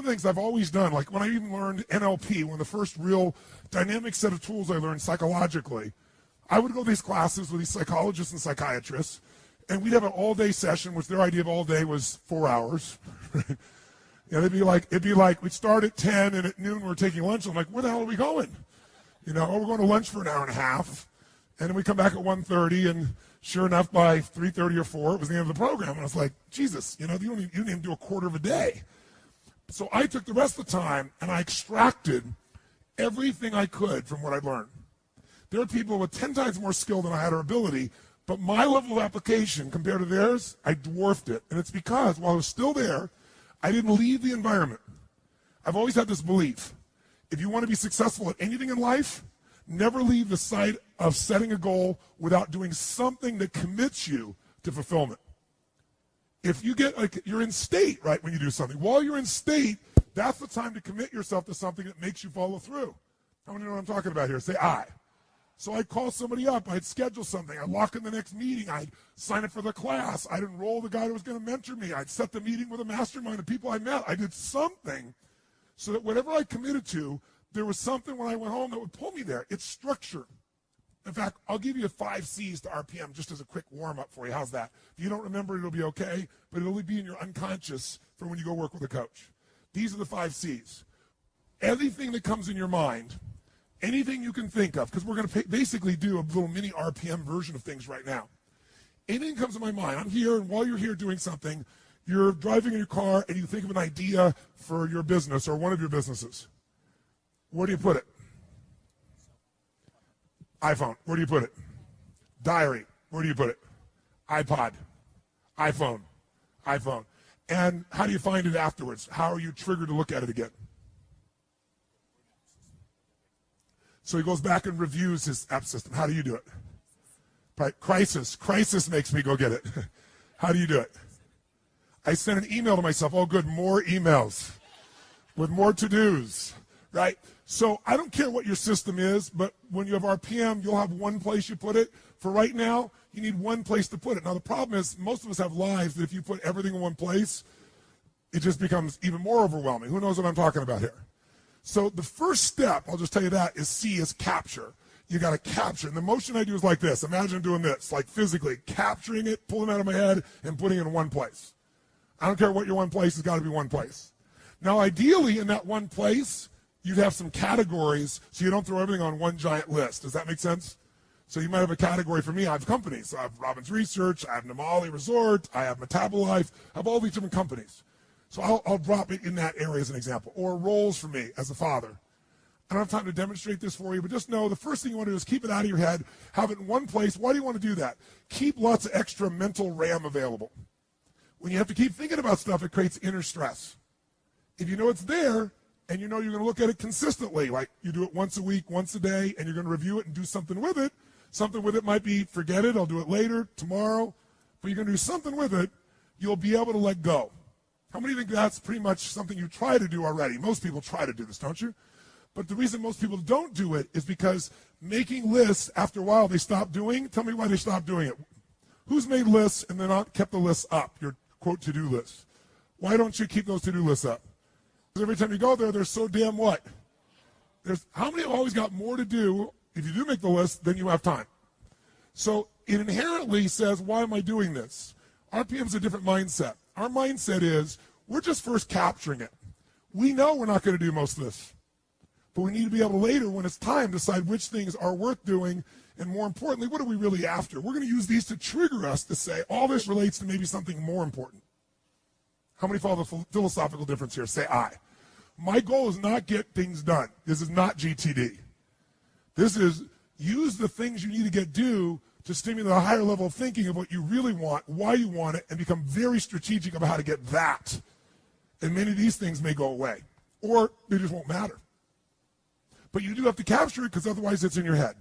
the things I've always done, like when I even learned NLP, one of the first real dynamic set of tools I learned psychologically, I would go to these classes with these psychologists and psychiatrists, and we'd have an all-day session, which their idea of all day was 4 hours. It'd be like we'd start at 10, and at noon we're taking lunch. I'm like, where the hell are we going? We're going to lunch for an hour and a half, and then we come back at 1:30, and sure enough, by 3:30 or 4, it was the end of the program. And I was like, Jesus, you didn't even do a quarter of a day. So I took the rest of the time, and I extracted everything I could from what I'd learned. There are people with 10 times more skill than I had or ability, but my level of application compared to theirs, I dwarfed it. And it's because while I was still there, I didn't leave the environment. I've always had this belief. If you want to be successful at anything in life, never leave the sight of setting a goal without doing something that commits you to fulfillment. If you get, you're in state, right, when you do something. While you're in state, that's the time to commit yourself to something that makes you follow through. How many know what I'm talking about here? Say I. So I'd call somebody up, I'd schedule something, I'd lock in the next meeting, I'd sign up for the class, I'd enroll the guy who was going to mentor me, I'd set the meeting with a mastermind of people I met. I did something so that whatever I committed to, there was something when I went home that would pull me there. It's structure. In fact, I'll give you 5 C's to RPM just as a quick warm-up for you. How's that? If you don't remember it, it'll be okay, but it'll be in your unconscious for when you go work with a coach. These are the 5 C's. Everything that comes in your mind, anything you can think of, because we're going to basically do a little mini RPM version of things right now. Anything comes to my mind, I'm here, and while you're here doing something, you're driving in your car, and you think of an idea for your business or one of your businesses. Where do you put it? iPhone. Where do you put it? Diary. Where do you put it? iPod. iPhone. iPhone. And how do you find it afterwards? How are you triggered to look at it again? So he goes back and reviews his app system. How do you do it? Right. Crisis. Crisis makes me go get it. How do you do it? I send an email to myself. Oh, good, more emails with more to-dos, right? So I don't care what your system is, but when you have RPM, you'll have one place you put it. For right now, you need one place to put it. Now, the problem is most of us have lives that if you put everything in one place, it just becomes even more overwhelming. Who knows what I'm talking about here? So the first step, I'll just tell you that, is C, is capture. You got to capture. And the motion I do is like this. Imagine doing this, like physically capturing it, pulling it out of my head, and putting it in one place. I don't care what your one place, it's got to be one place. Now, ideally, in that one place, you'd have some categories so you don't throw everything on one giant list. Does that make sense? So you might have a category. For me, I have companies. So I have Robbins Research, I have Namali Resort, I have Metabolife, I have all these different companies. So I'll drop it in that area as an example. Or roles for me as a father. I don't have time to demonstrate this for you, but just know the first thing you want to do is keep it out of your head, have it in one place. Why do you want to do that? Keep lots of extra mental RAM available. When you have to keep thinking about stuff, it creates inner stress. If you know it's there, and you know you're going to look at it consistently, like you do it once a week, once a day, and you're going to review it and do something with it. Something with it might be, forget it, I'll do it later, tomorrow, but you're going to do something with it, you'll be able to let go. How many think that's pretty much something you try to do already? Most people try to do this, don't you? But the reason most people don't do it is because making lists, after a while, they stop doing. Tell me why they stop doing it. Who's made lists and then not kept the lists up, your, quote, to-do list? Why don't you keep those to-do lists up? Because every time you go there, they're so damn what? How many have always got more to do, if you do make the list, than you have time? So it inherently says, why am I doing this? RPM is a different mindset. Our mindset is, we're just first capturing it. We know we're not going to do most of this. But we need to be able to later, when it's time, decide which things are worth doing, and more importantly, what are we really after? We're going to use these to trigger us to say, all this relates to maybe something more important. How many follow the philosophical difference here? Say I. My goal is not get things done. This is not GTD. This is use the things you need to get done to stimulate a higher level of thinking of what you really want, why you want it, and become very strategic about how to get that. And many of these things may go away, or they just won't matter. But you do have to capture it, because otherwise it's in your head.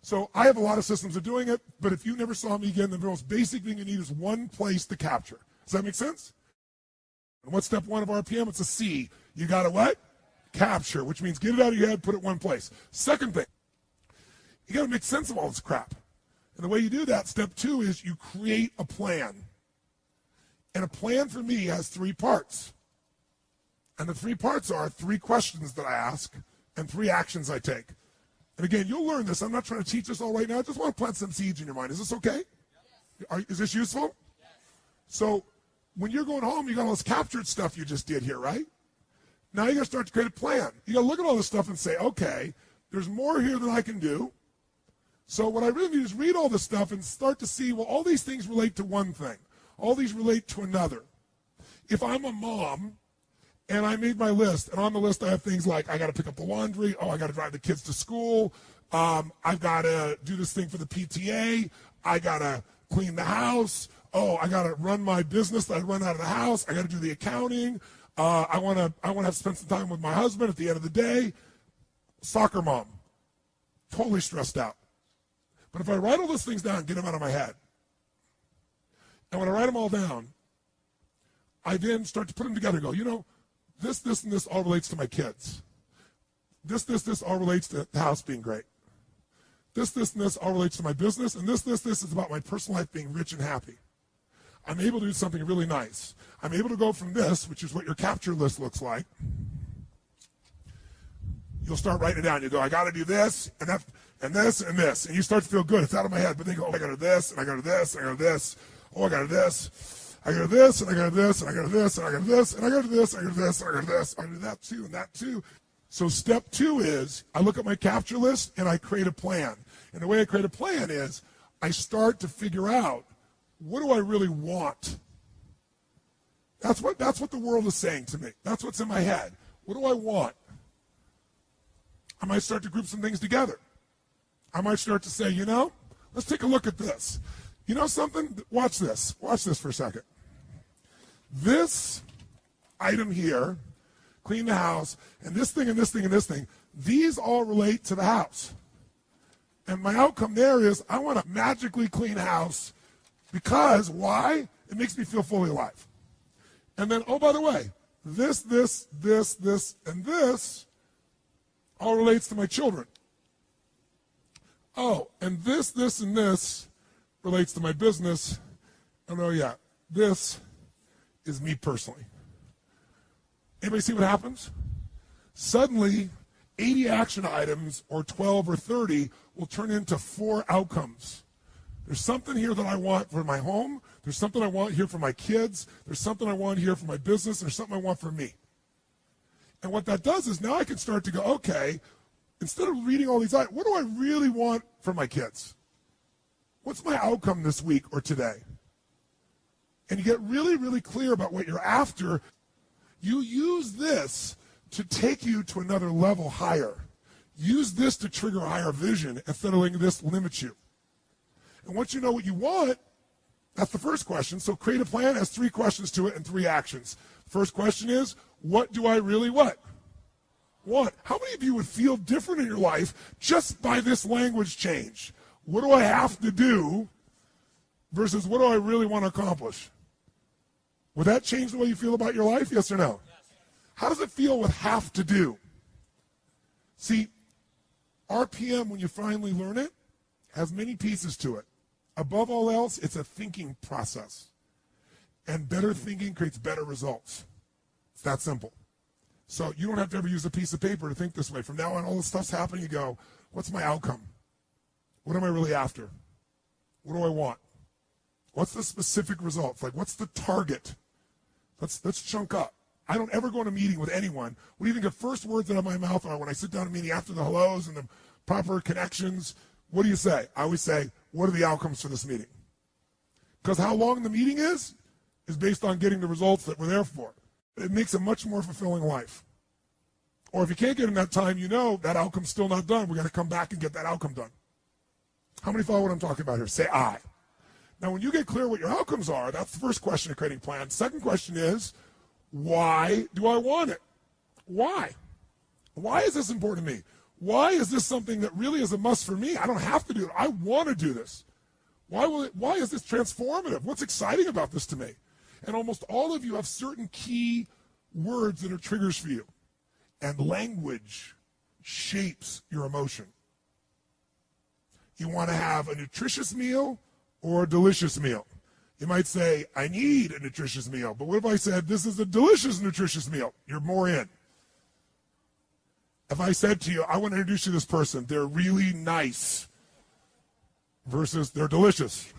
So I have a lot of systems of doing it, but if you never saw me again, the most basic thing you need is one place to capture. Does that make sense? And what's step 1 of RPM? It's a C. You got to what? Capture, which means get it out of your head, put it in one place. Second thing, you got to make sense of all this crap. And the way you do that, step 2, is you create a plan. And a plan for me has 3 parts. And the 3 parts are 3 questions that I ask and 3 actions I take. And again, you'll learn this. I'm not trying to teach this all right now. I just want to plant some seeds in your mind. Is this okay? Is this useful? So when you're going home, you got all this captured stuff you just did here, right? Now you got to start to create a plan. You got to look at all this stuff and say, okay, there's more here than I can do. So what I really need is read all this stuff and start to see, well, all these things relate to one thing. All these relate to another. If I'm a mom and I made my list, and on the list I have things like I got to pick up the laundry, I got to drive the kids to school, I've got to do this thing for the PTA, I got to clean the house, I got to run my business that I run out of the house, I got to do the accounting, I want to have to spend some time with my husband at the end of the day. Soccer mom, totally stressed out. But if I write all those things down and get them out of my head, and when I write them all down, I then start to put them together and go, you know, this, and this all relates to my kids. This all relates to the house being great. This, and this all relates to my business. And this is about my personal life being rich and happy. I'm able to do something really nice. I'm able to go from this, which is what your capture list looks like. You'll start writing it down. You go, I got to do this, and that, and this, and this. And you start to feel good. It's out of my head. But then you go, I got to do this, and I got to do this, and I got to do this. I got to do this. I got to do this, and I got to do this, and I got to do this, and I got to do this, and I got to do this, and I got to do this, and I got to do this. I got to do that too, and that too. So step 2 is I look at my capture list, and I create a plan. And the way I create a plan is I start to figure out, what do I really want? That's what the world is saying to me. That's what's in my head. What do I want? I might start to group some things together. I might start to say, you know, let's take a look at this. You know something? Watch this. Watch this for a second. This item here, clean the house, and this thing, and this thing, and this thing, these all relate to the house. And my outcome there is I want a magically clean house because, why? It makes me feel fully alive. And then, oh, by the way, this, and this all relates to my children. Oh, and this, and this relates to my business. And oh, yeah, this is me personally. Anybody see what happens? Suddenly, 80 action items or 12 or 30 will turn into 4 outcomes. There's something here that I want for my home. There's something I want here for my kids. There's something I want here for my business. There's something I want for me. And what that does is now I can start to go, okay, instead of reading all these items, what do I really want for my kids? What's my outcome this week or today? And you get really, really clear about what you're after. You use this to take you to another level higher. Use this to trigger a higher vision instead of letting this limit you. And once you know what you want, that's the first question. So create a plan has 3 questions to it and 3 actions. First question is, what do I really want? How many of you would feel different in your life just by this language change? What do I have to do versus what do I really want to accomplish? Would that change the way you feel about your life? Yes or no? Yes. How does it feel with have to do? See, RPM, when you finally learn it, has many pieces to it. Above all else, it's a thinking process. And better thinking creates better results. It's that simple. So you don't have to ever use a piece of paper to think this way. From now on, all this stuff's happening, you go, what's my outcome? What am I really after? What do I want? What's the specific results? Like, what's the target? Let's chunk up. I don't ever go in a meeting with anyone. What do you think the first words out of my mouth are when I sit down in a meeting after the hellos and the proper connections? What do you say? I always say, what are the outcomes for this meeting? Because how long the meeting is based on getting the results that we're there for. It makes a much more fulfilling life. Or if you can't get in that time, you know that outcome's still not done. We're going to come back and get that outcome done. How many follow what I'm talking about here? Say I. Now, when you get clear what your outcomes are, that's the first question of creating plans. Second question is, why do I want it? Why? Why is this important to me? Why is this something that really is a must for me? I don't have to do it. I want to do this. Why is this transformative? What's exciting about this to me? And almost all of you have certain key words that are triggers for you. And language shapes your emotion. You want to have a nutritious meal or a delicious meal. You might say, I need a nutritious meal. But what if I said, this is a delicious, nutritious meal? You're more in. If I said to you, I want to introduce you to this person, they're really nice, versus they're delicious.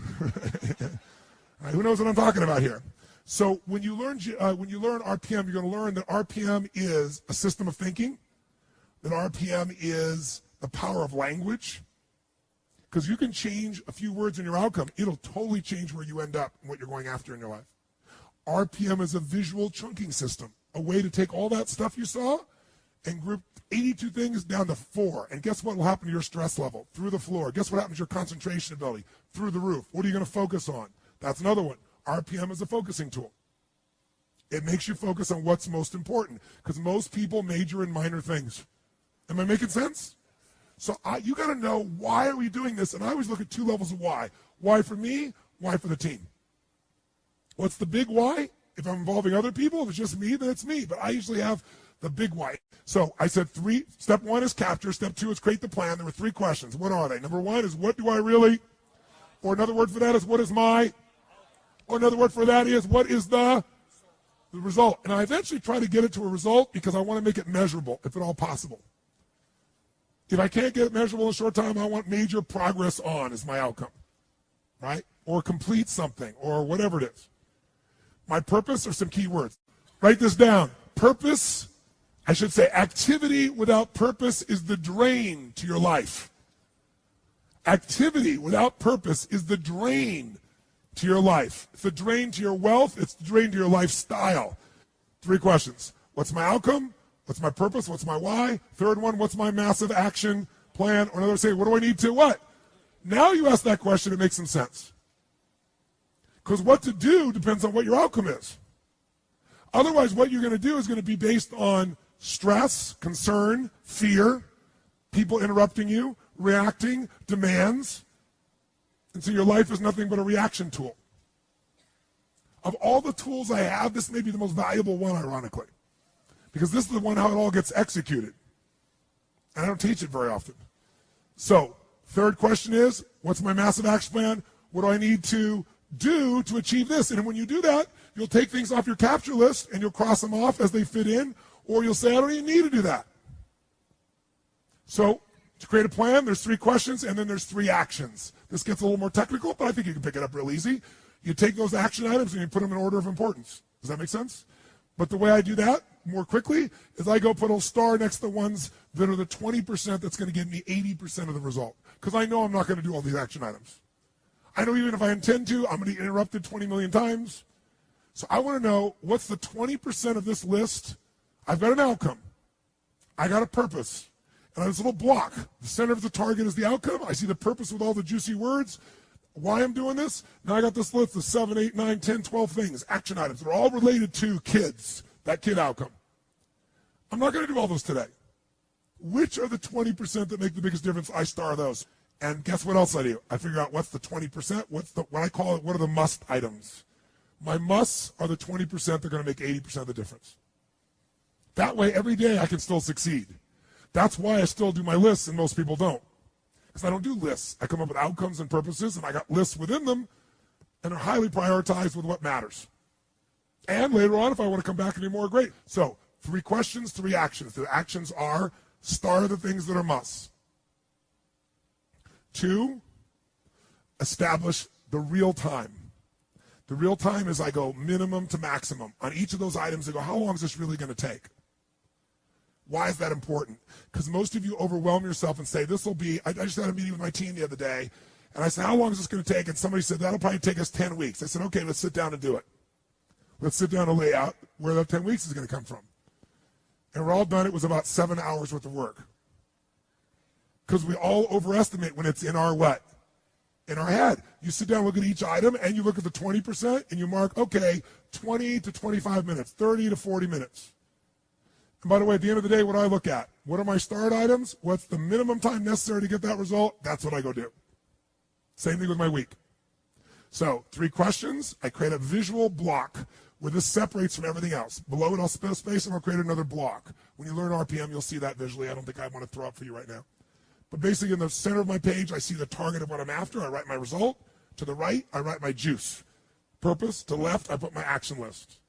Right, who knows what I'm talking about here? So when you learn RPM, you're going to learn that RPM is a system of thinking, that RPM is the power of language, because you can change a few words in your outcome. It'll totally change where you end up and what you're going after in your life. RPM is a visual chunking system, a way to take all that stuff you saw and group 82 things down to 4. And guess what will happen to your stress level? Through the floor. Guess what happens to your concentration ability? Through the roof. What are you going to focus on? That's another one. RPM is a focusing tool. It makes you focus on what's most important, because most people major in minor things. Am I making sense? So you got to know, why are we doing this? And I always look at 2 levels of why. Why for me? Why for the team? What's the big why? If I'm involving other people, if it's just me, then it's me. But I usually have the big why. So I said 3. Step 1 is capture. Step 2 is create the plan. There were 3 questions. What are they? Number 1 is, what do I really? Or another word for that is, what is my? Or another word for that is, what is the result? And I eventually try to get it to a result because I want to make it measurable, if at all possible. If I can't get it measurable in a short time, I want major progress on as my outcome, right? Or complete something, or whatever it is. My purpose are some key words. Write this down. Purpose, I should say, activity without purpose is the drain to your life. Activity without purpose is the drain to your life. It's the drain to your wealth. It's the drain to your lifestyle. 3 questions. What's my outcome? What's my purpose? What's my why? 3rd one, what's my massive action plan? Or another, say, what do I need to what? Now you ask that question, it makes some sense. Because what to do depends on what your outcome is. Otherwise, what you're going to do is going to be based on stress, concern, fear, people interrupting you, reacting, demands. And so your life is nothing but a reaction tool. Of all the tools I have, this may be the most valuable one, ironically. Because this is the one how it all gets executed. And I don't teach it very often. So, 3rd question is, what's my massive action plan? What do I need to do to achieve this? And when you do that, you'll take things off your capture list and you'll cross them off as they fit in, or you'll say, I don't even need to do that. So, to create a plan, there's 3 questions, and then there's 3 actions. This gets a little more technical, but I think you can pick it up real easy. You take those action items and you put them in order of importance. Does that make sense? But the way I do that more quickly is I go put a star next to the ones that are the 20% that's going to give me 80% of the result. Because I know I'm not going to do all these action items. I know even if I intend to, I'm going to get interrupted 20 million times. So I want to know, what's the 20% of this list? I've got an outcome. I got a purpose. And on this little block, the center of the target is the outcome. I see the purpose with all the juicy words. Why I'm doing this? Now I got this list of 7, 8, 9, 10, 12 things, action items. They're all related to kids, that kid outcome. I'm not going to do all those today. Which are the 20% that make the biggest difference? I star those. And guess what else I do? I figure out what's the 20%, what I call it, what are the must items? My musts are the 20% that are going to make 80% of the difference. That way, every day I can still succeed. That's why I still do my lists and most people don't. Because I don't do lists. I come up with outcomes and purposes, and I got lists within them, and they're highly prioritized with what matters. And later on, if I want to come back and do more, great. So, 3 questions, 3 actions. The actions are, star the things that are musts. 2, establish the real time. The real time is I go minimum to maximum. On each of those items, I go, how long is this really going to take? Why is that important? Because most of you overwhelm yourself and say, this will be, I just had a meeting with my team the other day, and I said, how long is this going to take? And somebody said, that'll probably take us 10 weeks. I said, okay, let's sit down and do it. Let's sit down and lay out where that 10 weeks is going to come from. And we're all done. It was about 7 hours worth of work. Because we all overestimate when it's in our what? In our head. You sit down, look at each item, and you look at the 20%, and you mark, okay, 20 to 25 minutes, 30 to 40 minutes. And by the way, at the end of the day, what do I look at? What are my start items? What's the minimum time necessary to get that result? That's what I go do. Same thing with my week. So 3 questions. I create a visual block where this separates from everything else. Below it, I'll spare space and I'll create another block. When you learn RPM, you'll see that visually. I don't think I want to throw up for you right now. But basically, in the center of my page, I see the target of what I'm after. I write my result. To the right, I write my juice. Purpose, to the left, I put my action list.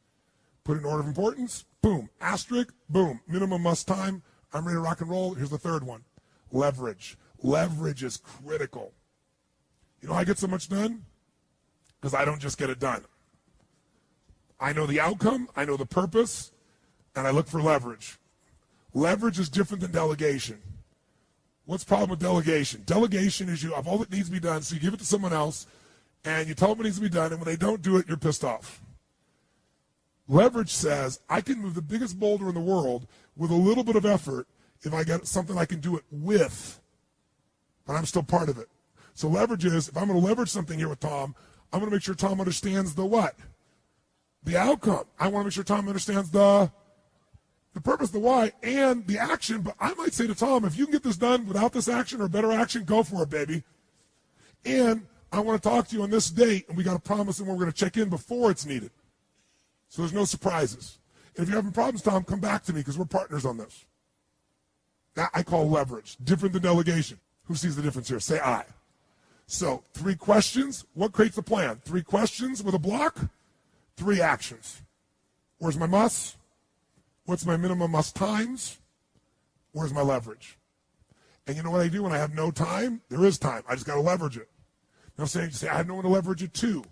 Put it in order of importance, boom. Asterisk, boom. Minimum must time, I'm ready to rock and roll. Here's the third one, leverage. Leverage is critical. You know how I get so much done? Because I don't just get it done. I know the outcome, I know the purpose, and I look for leverage. Leverage is different than delegation. What's the problem with delegation? Delegation is you have all that needs to be done, so you give it to someone else, and you tell them what needs to be done, and when they don't do it, you're pissed off. Leverage says, I can move the biggest boulder in the world with a little bit of effort if I get something I can do it with, but I'm still part of it. So leverage is, if I'm going to leverage something here with Tom, I'm going to make sure Tom understands the what? The outcome. I want to make sure Tom understands the purpose, the why, and the action. But I might say to Tom, if you can get this done without this action or better action, go for it, baby. And I want to talk to you on this date, and we got to promise and we're going to check in before it's needed. So there's no surprises. And if you're having problems, Tom, come back to me because we're partners on this. That I call leverage, different than delegation. Who sees the difference here? Say I. So 3 questions. What creates the plan? 3 questions with a block, 3 actions. Where's my must? What's my minimum must times? Where's my leverage? And you know what I do when I have no time? There is time. I just got to leverage it. I'm saying, you say, I have no one to leverage it to.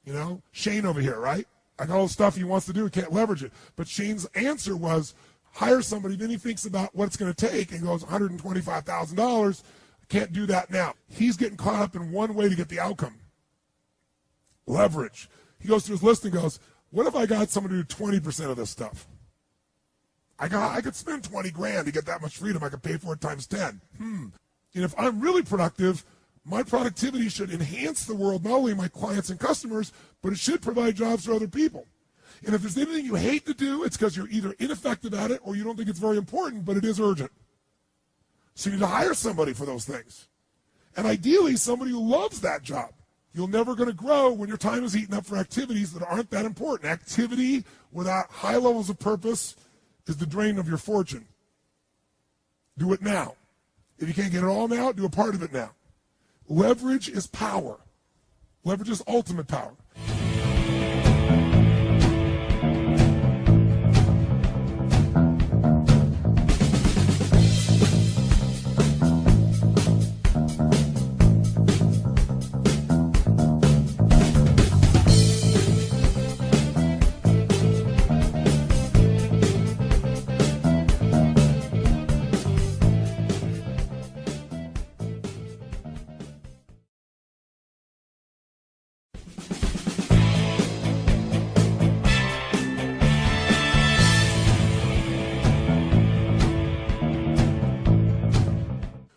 You know, Shane over here, right? I got all the stuff he wants to do. He can't leverage it. But Shane's answer was hire somebody. Then he thinks about what it's going to take and goes $125,000. Can't do that now. He's getting caught up in one way to get the outcome. Leverage. He goes through his list and goes, what if I got someone to do 20% of this stuff? I could spend 20 grand to get that much freedom. I could pay for it times 10. And if I'm really productive, my productivity should enhance the world, not only my clients and customers, but it should provide jobs for other people. And if there's anything you hate to do, it's because you're either ineffective at it or you don't think it's very important, but it is urgent. So you need to hire somebody for those things. And ideally, somebody who loves that job. You're never going to grow when your time is eaten up for activities that aren't that important. Activity without high levels of purpose is the drain of your fortune. Do it now. If you can't get it all now, do a part of it now. Leverage is power. Leverage is ultimate power.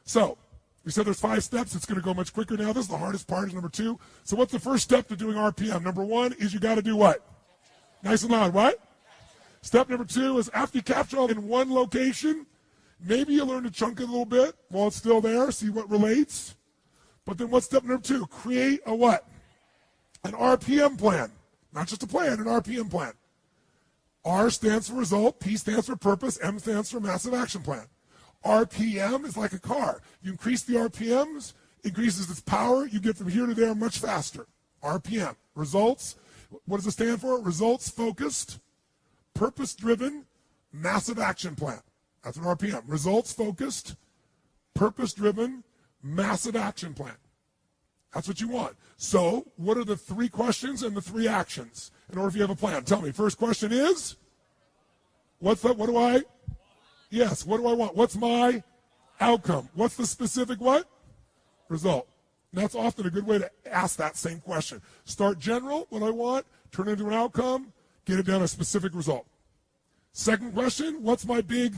So, we said there's 5 steps. It's going to go much quicker now. This is the hardest part, is number 2. So what's the first step to doing RPM? Number 1 is you got to do what? Nice and loud, what? Step number 2 is after you capture all in one location, maybe you learn to chunk it a little bit while it's still there, see what relates. But then what's step number 2? Create a what? An RPM plan. Not just a plan, an RPM plan. R stands for result, P stands for purpose, M stands for massive action plan. RPM is like a car. You increase the RPMs, increases its power, you get from here to there much faster. RPM. Results. What does it stand for? Results focused, purpose driven, massive action plan. That's an RPM. Results focused, purpose driven, massive action plan. That's what you want. So, what are the 3 questions and the 3 actions in order if you have a plan? Tell me. First question is, what's that? What do I? Yes, what do I want? What's my outcome? What's the specific what? Result. And that's often a good way to ask that same question. Start general, what I want, turn it into an outcome, get it down to a specific result. Second question, what's my big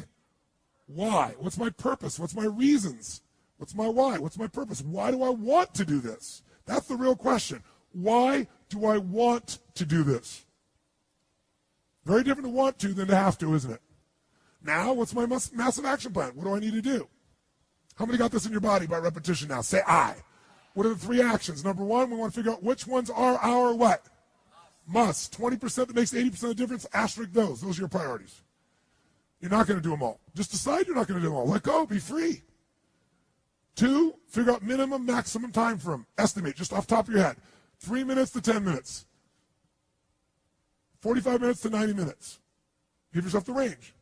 why? What's my purpose? What's my reasons? What's my why? What's my purpose? Why do I want to do this? That's the real question. Why do I want to do this? Very different to want to than to have to, isn't it? Now, what's my massive action plan? What do I need to do? How many got this in your body by repetition now? Say I. What are the 3 actions? Number 1, we want to figure out which ones are our what? Must. 20% that makes 80% of the difference, asterisk those. Those are your priorities. You're not going to do them all. Just decide you're not going to do them all. Let go. Be free. 2, figure out minimum, maximum time for them. Estimate, just off the top of your head. 3 minutes to 10 minutes. 45 minutes to 90 minutes. Give yourself the range.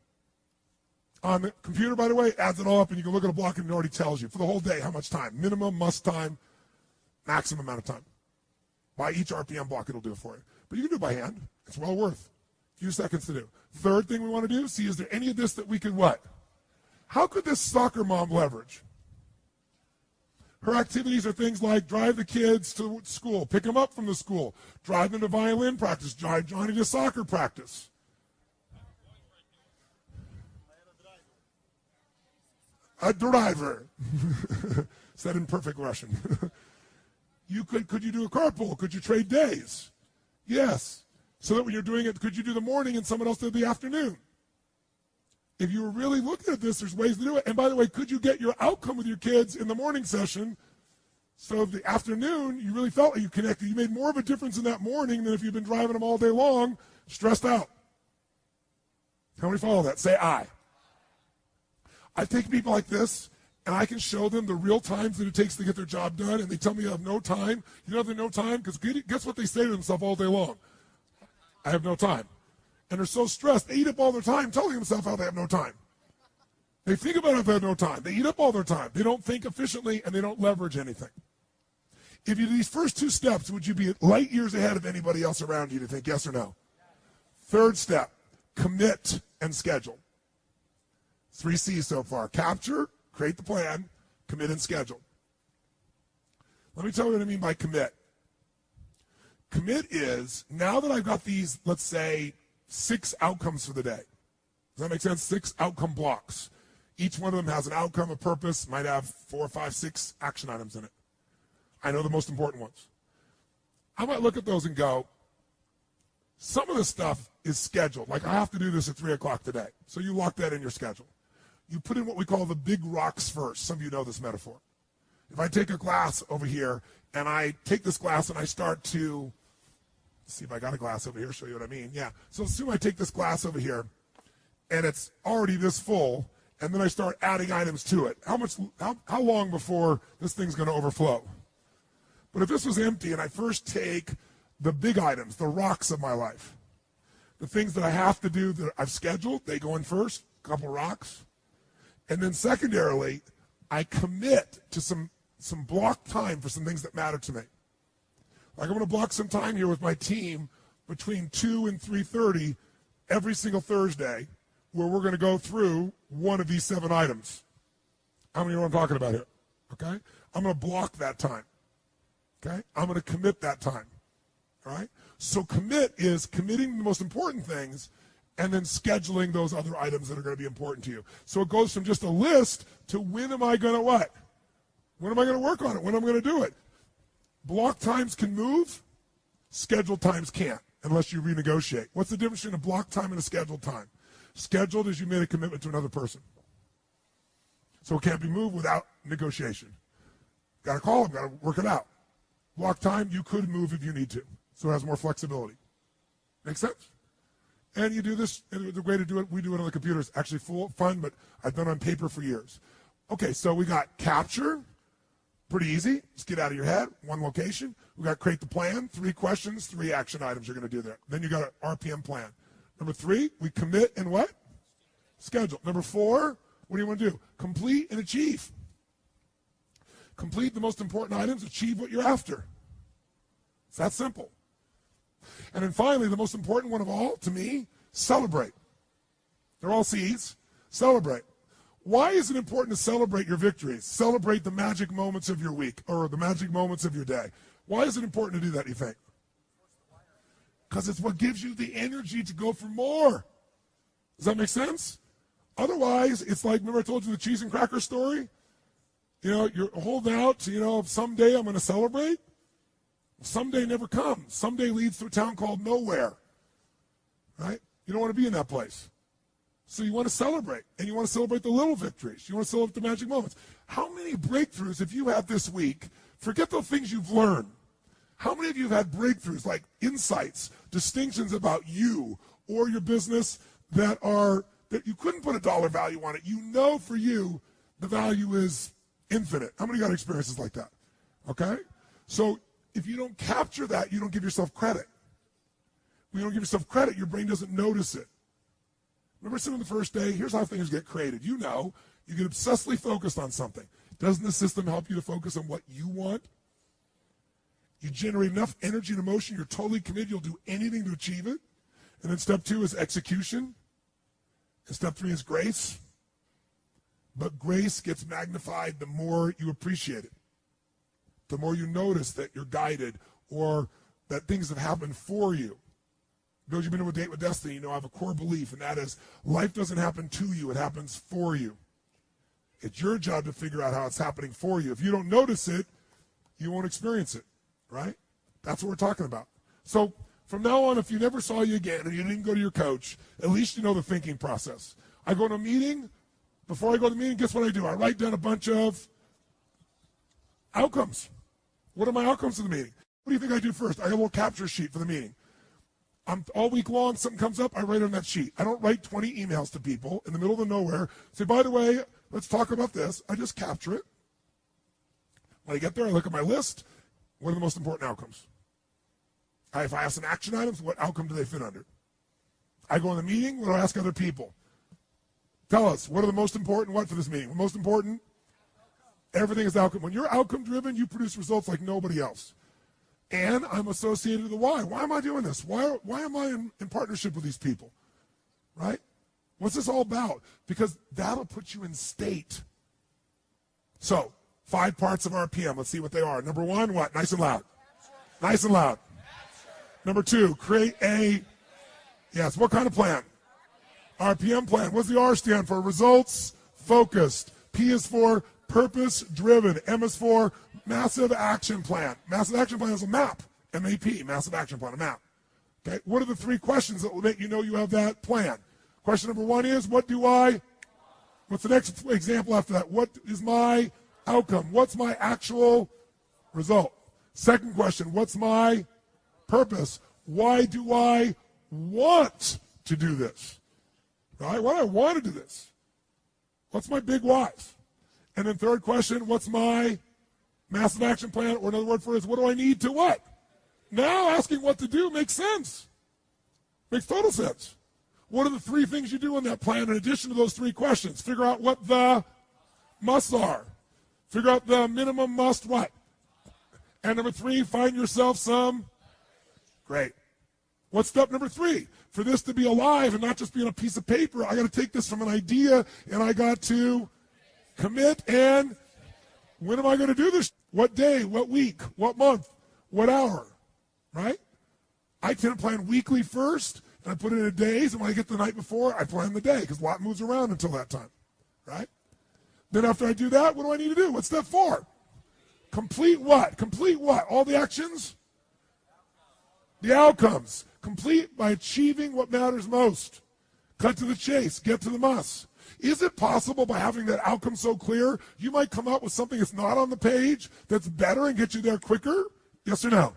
On the computer, by the way, it adds it all up, and you can look at a block and it already tells you for the whole day how much time. Minimum, must time, maximum amount of time. By each RPM block, it'll do it for you. But you can do it by hand. It's well worth a few seconds to do. Third thing we want to do, see, is there any of this that we could what? How could this soccer mom leverage? Her activities are things like drive the kids to school, pick them up from the school, drive them to violin practice, drive Johnny to soccer practice. A driver. Said in perfect Russian. Could you do a carpool? Could you trade days? Yes. So that when you're doing it, could you do the morning and someone else did the afternoon? If you were really looking at this, there's ways to do it. And by the way, could you get your outcome with your kids in the morning session so the afternoon you really felt like you connected? You made more of a difference in that morning than if you've been driving them all day long, stressed out. How many follow that? Say I. I take people like this, and I can show them the real times that it takes to get their job done, and they tell me I have no time. You know they have no time? Because guess what they say to themselves all day long? I have no time. And they're so stressed, they eat up all their time telling themselves how they have no time. They think about it if they have no time. They eat up all their time. They don't think efficiently, and they don't leverage anything. If you do these first two steps, would you be light years ahead of anybody else around you to think yes or no? Third step, commit and schedule. 3 C's so far. Capture, create the plan, commit, and schedule. Let me tell you what I mean by commit. Commit is, now that I've got these, let's say, 6 outcomes for the day. Does that make sense? 6 outcome blocks. Each one of them has an outcome, a purpose, might have 4, 5, 6 action items in it. I know the most important ones. I might look at those and go, some of the stuff is scheduled. Like I have to do this at 3 o'clock today. So you lock that in your schedule. You put in what we call the big rocks first. Some of you know this metaphor. If I take a glass over here, and I take this glass and I start to, see if I got a glass over here, show you what I mean. Yeah. So assume I take this glass over here, and it's already this full, and then I start adding items to it. How long before this thing's going to overflow? But if this was empty, and I first take the big items, the rocks of my life, the things that I have to do that I've scheduled, they go in first, a couple rocks. And then secondarily, I commit to some block time for some things that matter to me. Like I'm going to block some time here with my team between 2 and 3:30 every single Thursday where we're going to go through one of these 7 items. How many know what I'm talking about here? Okay? I'm going to block that time. Okay? I'm going to commit that time. All right? So commit is committing the most important things and then scheduling those other items that are going to be important to you. So it goes from just a list to when am I going to what? When am I going to work on it? When am I going to do it? Block times can move. Scheduled times can't unless you renegotiate. What's the difference between a block time and a scheduled time? Scheduled is you made a commitment to another person. So it can't be moved without negotiation. Got to call them, got to work it out. Block time, you could move if you need to. So it has more flexibility. Make sense? And you do this, and the way to do it, we do it on the computer. It's actually fun, but I've done it on paper for years. Okay, so we got capture, pretty easy. Just get out of your head, one location. We got create the plan, 3 questions, 3 action items you're going to do there. Then you got an RPM plan. Number 3, we commit and what? Schedule. Number 4, what do you want to do? Complete and achieve. Complete the most important items, achieve what you're after. It's that simple. And then finally, the most important one of all, to me, celebrate. They're all C's. Celebrate. Why is it important to celebrate your victories? Celebrate the magic moments of your week or the magic moments of your day. Why is it important to do that, you think? Because it's what gives you the energy to go for more. Does that make sense? Otherwise, it's like, remember I told you the cheese and cracker story? You know, you're holding out to, someday I'm going to celebrate. Someday never comes. Someday leads to a town called nowhere. Right? You don't want to be in that place. So you want to celebrate. And you want to celebrate the little victories. You want to celebrate the magic moments. How many breakthroughs have you had this week? Forget the things you've learned. How many of you have had breakthroughs, like insights, distinctions about you or your business that you couldn't put a dollar value on it? You know for you the value is infinite. How many got experiences like that? Okay? So if you don't capture that, you don't give yourself credit. When you don't give yourself credit, your brain doesn't notice it. Remember something the first day? Here's how things get created. You know, you get obsessively focused on something. Doesn't the system help you to focus on what you want? You generate enough energy and emotion, you're totally committed, you'll do anything to achieve it. And then step 2 is execution. And step 3 is grace. But grace gets magnified the more you appreciate it. The more you notice that you're guided or that things have happened for you. Those you've been to a date with destiny, you know I have a core belief, and that is life doesn't happen to you, it happens for you. It's your job to figure out how it's happening for you. If you don't notice it, you won't experience it, right? That's what we're talking about. So from now on, if you never saw you again and you didn't go to your coach, at least you know the thinking process. I go to a meeting. Before I go to the meeting, guess what I do? I write down a bunch of outcomes. What are my outcomes of the meeting? What do you think I do first? I have a little capture sheet for the meeting. All week long, something comes up, I write on that sheet. I don't write 20 emails to people in the middle of nowhere. Say, by the way, let's talk about this. I just capture it. When I get there, I look at my list. What are the most important outcomes? If I ask some action items, what outcome do they fit under? I go in the meeting, what do I ask other people? Tell us, what are the most important for this meeting? The most important? Everything is outcome. When you're outcome driven, you produce results like nobody else. And I'm associated with the why. Why am I doing this? Why am I in partnership with these people? Right? What's this all about? Because that'll put you in state. So, 5 parts of RPM. Let's see what they are. Number 1, what? Nice and loud. Nice and loud. Number 2, create a, yes, what kind of plan? RPM plan. What's the R stand for? Results focused. P is for purpose driven. M is for massive action plan. Massive action plan is a map. M-A-P, massive action plan, a map. Okay, what are the 3 questions that will make you know you have that plan? Question number 1 is, what's the next example after that? What is my outcome? What's my actual result? Second question, what's my purpose? Why do I want to do this? Right? Why do I want to do this? What's my big whys? And then third question, what's my massive action plan? Or another word for it is, what do I need to what? Now asking what to do makes sense. Makes total sense. What are the 3 things you do in that plan in addition to those 3 questions? Figure out what the musts are. Figure out the minimum must what? And number 3, find yourself some. Great. What's step number 3? For this to be alive and not just be on a piece of paper, I got to take this from an idea and I got to commit. And when am I going to do this? What day? What week? What month? What hour? Right? I tend to plan weekly first, and I put it in days, and when I get the night before, I plan the day, because a lot moves around until that time. Right? Then after I do that, what do I need to do? What's step 4? Complete what? Complete what? All the actions? The outcomes. Complete by achieving what matters most. Cut to the chase. Get to the must. Is it possible by having that outcome so clear, you might come up with something that's not on the page that's better and get you there quicker? Yes or no?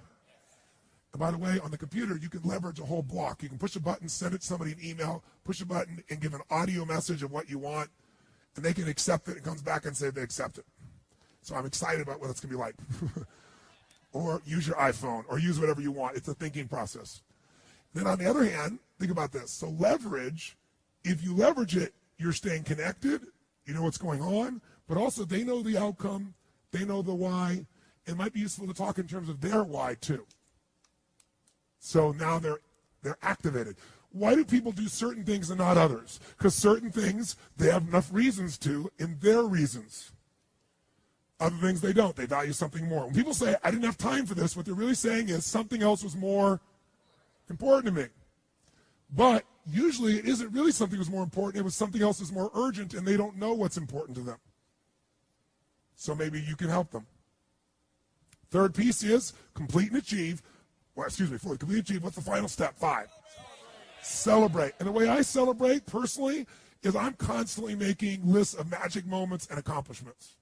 And by the way, on the computer, you can leverage a whole block. You can push a button, send it to somebody an email, push a button, and give an audio message of what you want, and they can accept it and comes back and say they accept it. So I'm excited about what it's going to be like. Or use your iPhone, or use whatever you want. It's a thinking process. Then on the other hand, think about this. So leverage, if you leverage it, you're staying connected, you know what's going on, but also they know the outcome, they know the why. It might be useful to talk in terms of their why too. So now they're activated. Why do people do certain things and not others? Because certain things they have enough reasons to in their reasons. Other things they don't. They value something more. When people say, I didn't have time for this, what they're really saying is something else was more important to me. But usually it isn't really something that was more important. It was something else that's more urgent, and they don't know what's important to them. So maybe you can help them. Third piece is complete and achieve. Complete and achieve. What's the final step? 5. Celebrate. And the way I celebrate personally is I'm constantly making lists of magic moments and accomplishments.